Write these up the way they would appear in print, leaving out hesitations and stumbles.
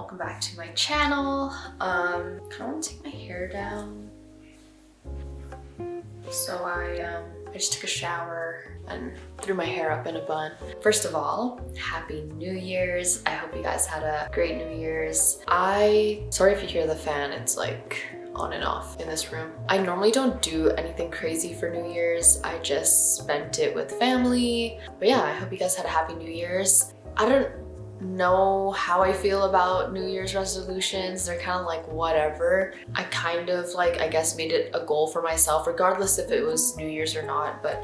welcome back to my channel. Kind of want to take my hair down. So I just took a shower and threw my hair up in a bun. First of all, Happy New Year's. I hope you guys had a great New Year's. Sorry if you hear the fan, it's like on and off in this room. I normally don't do anything crazy for New Year's. I just spent it with family. But yeah, I hope you guys had a Happy New Year's. I don't know how I feel about New Year's resolutions. They're kind of like whatever. I kind of like, I guess, made it a goal for myself, regardless if it was New Year's or not, but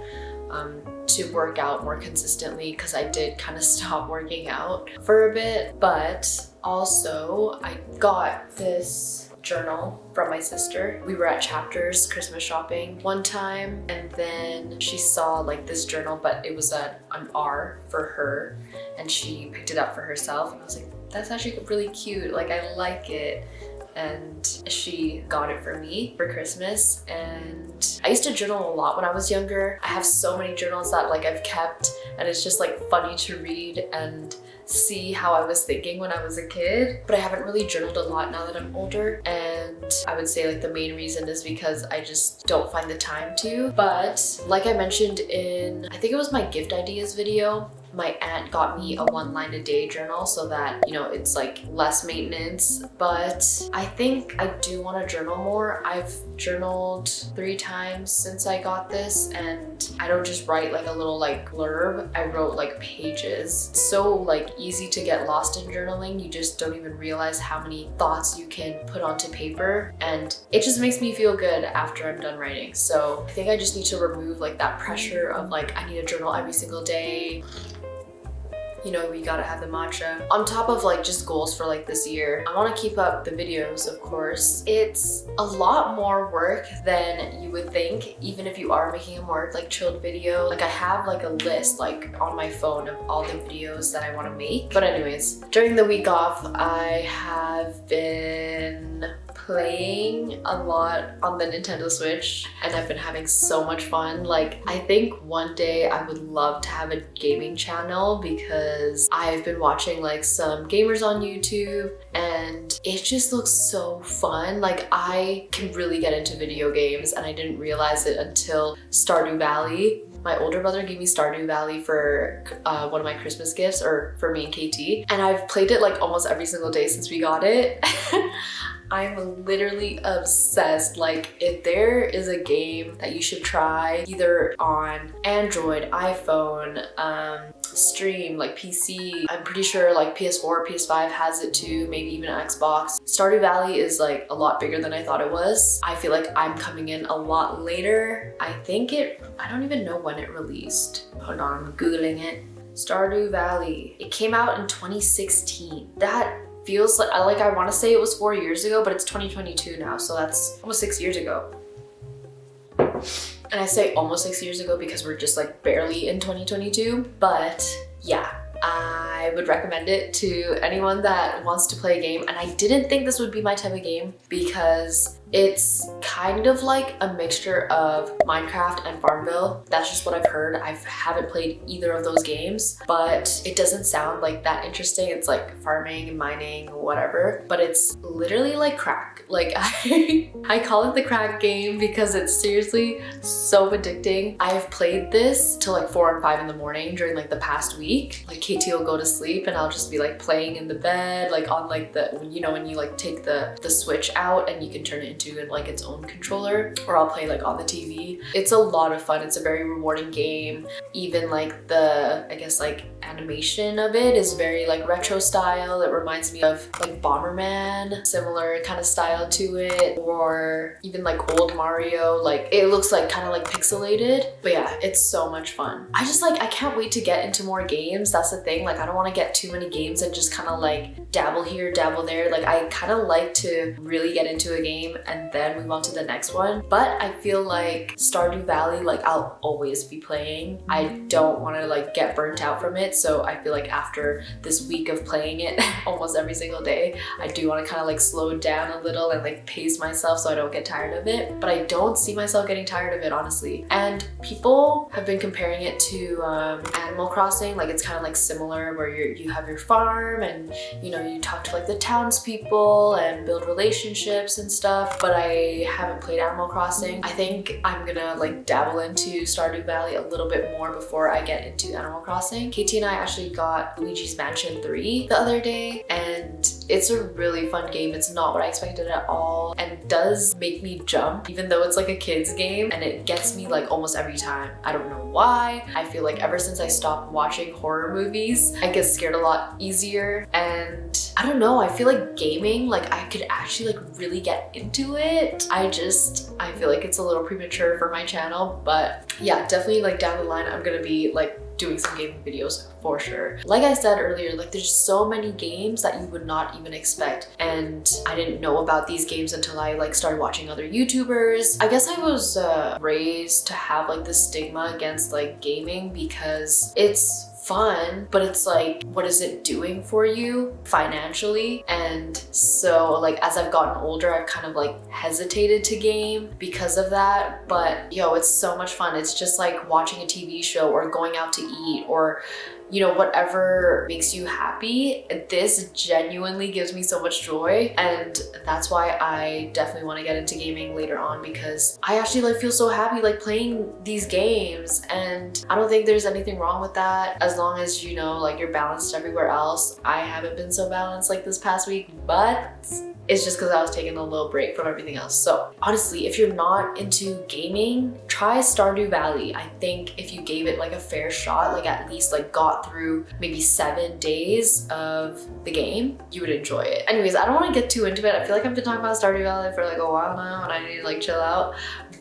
to work out more consistently, because I did kind of stop working out for a bit. But also I got this journal from my sister. We were at Chapters Christmas shopping one time, and then she saw like this journal, but it was an R for her, and she picked it up for herself, and I was like, that's actually really cute, like I like it. And she got it for me for Christmas. And I used to journal a lot when I was younger. I have so many journals that like I've kept, and it's just like funny to read and see how I was thinking when I was a kid. But I haven't really journaled a lot now that I'm older, and I would say like the main reason is because I just don't find the time to. But like I mentioned in, I think it was my gift ideas video, my aunt got me a 1 line a day journal so that, you know, it's like less maintenance. But I think I do want to journal more. I've journaled 3 times since I got this, and I don't just write like a little like blurb. I wrote like pages. It's so like easy to get lost in journaling. You just don't even realize how many thoughts you can put onto paper, and it just makes me feel good after I'm done writing. So I think I just need to remove like that pressure of like I need to journal every single day. You know, we gotta have the matcha. On top of like just goals for like this year, I wanna keep up the videos, of course. It's a lot more work than you would think, even if you are making a more like chilled video. Like I have like a list like on my phone of all the videos that I wanna make. But anyways, during the week off, I have been playing a lot on the Nintendo Switch, and I've been having so much fun. Like I think one day I would love to have a gaming channel, because I've been watching like some gamers on YouTube and it just looks so fun. Like I can really get into video games, and I didn't realize it until Stardew Valley. My older brother gave me Stardew Valley for one of my Christmas gifts, or for me and KT, and I've played it like almost every single day since we got it. I'm literally obsessed. Like if there is a game that you should try, either on Android, iPhone, stream, like PC, I'm pretty sure like PS4, PS5 has it too, maybe even Xbox. Stardew Valley is like a lot bigger than I thought it was. I feel like I'm coming in a lot later. I don't even know when it released. Hold on, I'm Googling it. Stardew Valley. It came out in 2016. That feels like I want to say it was 4 years ago, but it's 2022 now, so that's almost 6 years ago. And I say almost 6 years ago because we're just like barely in 2022. But yeah, I would recommend it to anyone that wants to play a game. And I didn't think this would be my type of game, because it's kind of like a mixture of Minecraft and Farmville. That's just what I've heard. I haven't played either of those games, but it doesn't sound like that interesting. It's like farming and mining, whatever, but it's literally like crack. Like I call it the crack game because it's seriously so addicting. I've played this till like 4 and 5 in the morning during like the past week. Like KT will go to sleep and I'll just be like playing in the bed, like on like the, you know, when you like take the switch out and you can turn it into like its own controller, or I'll play like on the TV. It's a lot of fun. It's a very rewarding game. Even like the, I guess like animation of it is very like retro style. It reminds me of like Bomberman, similar kind of style to it, or even like old Mario. Like it looks like kind of like pixelated, but yeah, it's so much fun. I can't wait to get into more games. That's the thing. Like I don't want to get too many games and just kind of like dabble here, dabble there. Like I kind of like to really get into a game and then move on to the next one. But I feel like Stardew Valley, like I'll always be playing. I don't want to like get burnt out from it. it. So I feel like after this week of playing it almost every single day, I do want to kind of like slow down a little and like pace myself so I don't get tired of it. But I don't see myself getting tired of it, honestly. And people have been comparing it to Animal Crossing. Like it's kind of like similar where you have your farm and you know, you talk to like the townspeople and build relationships and stuff. But I haven't played Animal Crossing. I think I'm gonna like dabble into Stardew Valley a little bit more before I get into Animal Crossing. Katie and I actually got Luigi's Mansion 3 the other day, and it's a really fun game. It's not what I expected at all and does make me jump, even though it's like a kid's game, and it gets me like almost every time. I don't know why. I feel like ever since I stopped watching horror movies, I get scared a lot easier, and I don't know, I feel like gaming, like I could actually like really get into it. I feel like it's a little premature for my channel, but yeah, definitely like down the line, I'm gonna be like doing some gaming videos for sure. Like I said earlier, like there's so many games that you would not even expect, and I didn't know about these games until I like started watching other YouTubers. I guess I was raised to have like this stigma against like gaming because it's fun, but it's like, what is it doing for you financially? And so like as I've gotten older, I've kind of like hesitated to game because of that. But yo, it's so much fun. It's just like watching a TV show or going out to eat or you know, whatever makes you happy. This genuinely gives me so much joy, and that's why I definitely want to get into gaming later on, because I actually like feel so happy like playing these games, and I don't think there's anything wrong with that as long as you know like you're balanced everywhere else. I haven't been so balanced like this past week, but it's just because I was taking a little break from everything else. So honestly, if you're not into gaming, try Stardew Valley. I think if you gave it like a fair shot, like at least like got through maybe 7 days of the game, you would enjoy it. Anyways, I don't want to get too into it. I feel like I've been talking about Stardew Valley for like a while now and I need to like chill out.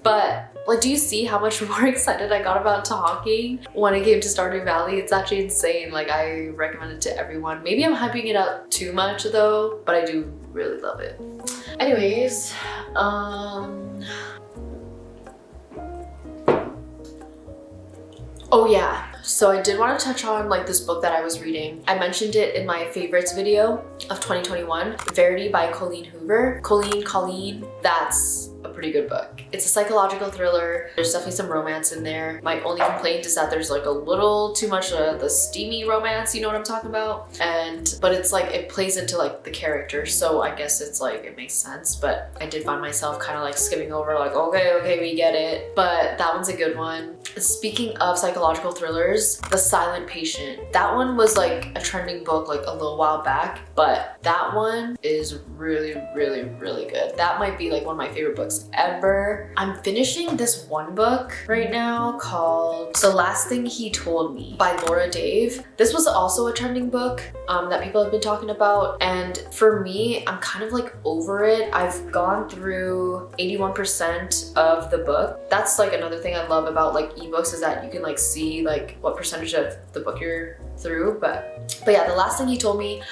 But like, do you see how much more excited I got about talking when it came to Stardew Valley? It's actually insane. Like I recommend it to everyone. Maybe I'm hyping it up too much though, but I do really love it. Anyways, oh yeah, so I did want to touch on like this book that I was reading. I mentioned it in my favorites video of 2021, Verity by Colleen Hoover. Colleen, that's a pretty good book. It's a psychological thriller. There's definitely some romance in there. My only complaint is that there's like a little too much of the steamy romance, you know what I'm talking about? But it's like, it plays into like the character, so I guess it's like, it makes sense. But I did find myself kind of like skipping over like, okay, we get it. But that one's a good one. Speaking of psychological thrillers, The Silent Patient. That one was like a trending book like a little while back, but that one is really, really, really good. That might be like one of my favorite books ever. I'm finishing this one book right now called The Last Thing He Told Me by Laura Dave. This was also a trending book that people have been talking about, and for me, I'm kind of like over it. I've gone through 81% of the book. That's like another thing I love about like ebooks, is that you can like see like what percentage of the book you're through. But yeah, The Last Thing He Told Me,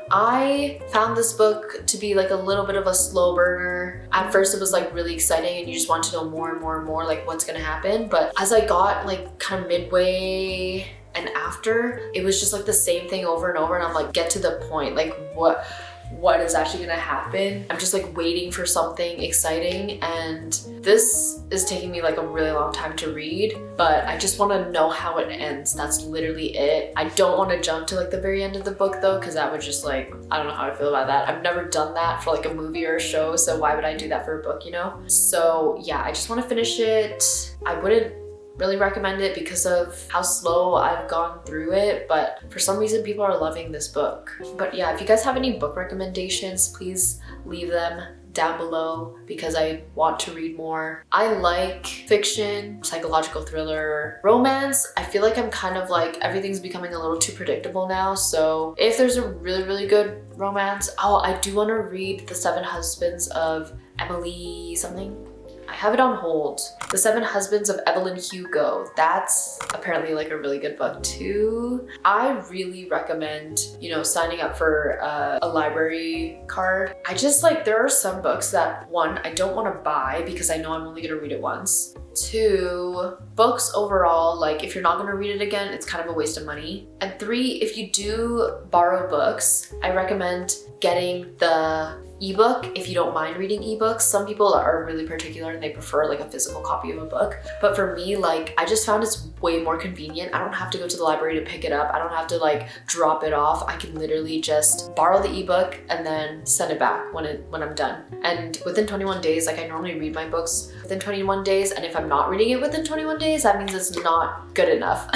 I found this book to be like a little bit of a slow burner. At first it was like really exciting and you just want to know more and more and more like what's gonna happen, but as I got like kind of midway and after, it was just like the same thing over and over, and I'm like, get to the point, like what is actually gonna happen? I'm just like waiting for something exciting, and this is taking me like a really long time to read, but I just want to know how it ends. That's literally it. I don't want to jump to like the very end of the book though, because that would just like, I don't know how I feel about that. I've never done that for like a movie or a show, so why would I do that for a book, you know? So yeah, I just want to finish it. I wouldn't really recommend it because of how slow I've gone through it, but for some reason people are loving this book. But yeah, if you guys have any book recommendations, please leave them down below because I want to read more. I like fiction, psychological thriller, romance. I feel like I'm kind of like, everything's becoming a little too predictable now, so if there's a really, really good romance, I do want to read The Seven Husbands of Emily something. I have it on hold. The Seven Husbands of Evelyn Hugo. That's apparently like a really good book too. I really recommend, you know, signing up for a library card. I just like, there are some books that, one, I don't want to buy because I know I'm only gonna read it once. 2, books overall, like if you're not gonna read it again, it's kind of a waste of money. And 3, if you do borrow books, I recommend getting the ebook if you don't mind reading ebooks. Some people are really particular and they prefer like a physical copy of a book. But for me, like I just found it's way more convenient. I don't have to go to the library to pick it up. I don't have to like drop it off. I can literally just borrow the ebook and then send it back when I'm done. And within 21 days, like I normally read my books within 21 days. And if I'm not reading it within 21 days, that means it's not good enough.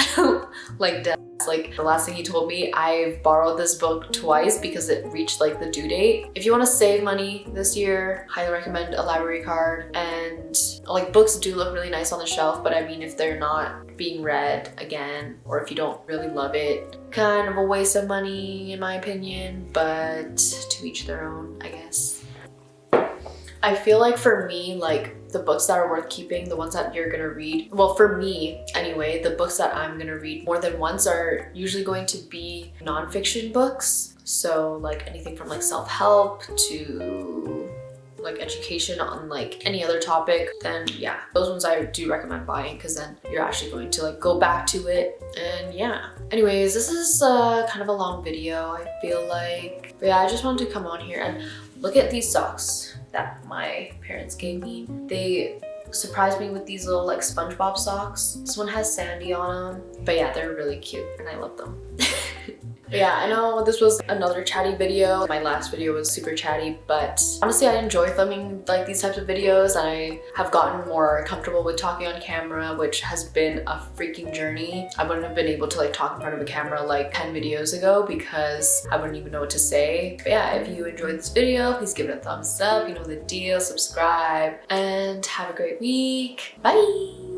Like the last thing he told me, I've borrowed this book twice because it reached like the due date. If you want to save money this year, highly recommend a library card. And like books do look really nice on the shelf, but I mean if they're not being read again, or if you don't really love it, kind of a waste of money in my opinion, but to each their own, I guess. I feel like for me, like the books that are worth keeping, the ones that you're gonna read, well for me anyway, the books that I'm gonna read more than once are usually going to be nonfiction books. So like anything from like self-help to like education on like any other topic, then yeah, those ones I do recommend buying because then you're actually going to like go back to it. And yeah, anyways, this is kind of a long video, I feel like. But yeah, I just wanted to come on here and look at these socks that my parents gave me. They surprised me with these little like SpongeBob socks. This one has Sandy on them, but yeah, they're really cute and I love them. But yeah, I know this was another chatty video. My last video was super chatty, but honestly, I enjoy filming like these types of videos. I have gotten more comfortable with talking on camera, which has been a freaking journey. I wouldn't have been able to like talk in front of a camera like 10 videos ago because I wouldn't even know what to say. But yeah, if you enjoyed this video, please give it a thumbs up. You know the deal, subscribe, and have a great week. Bye!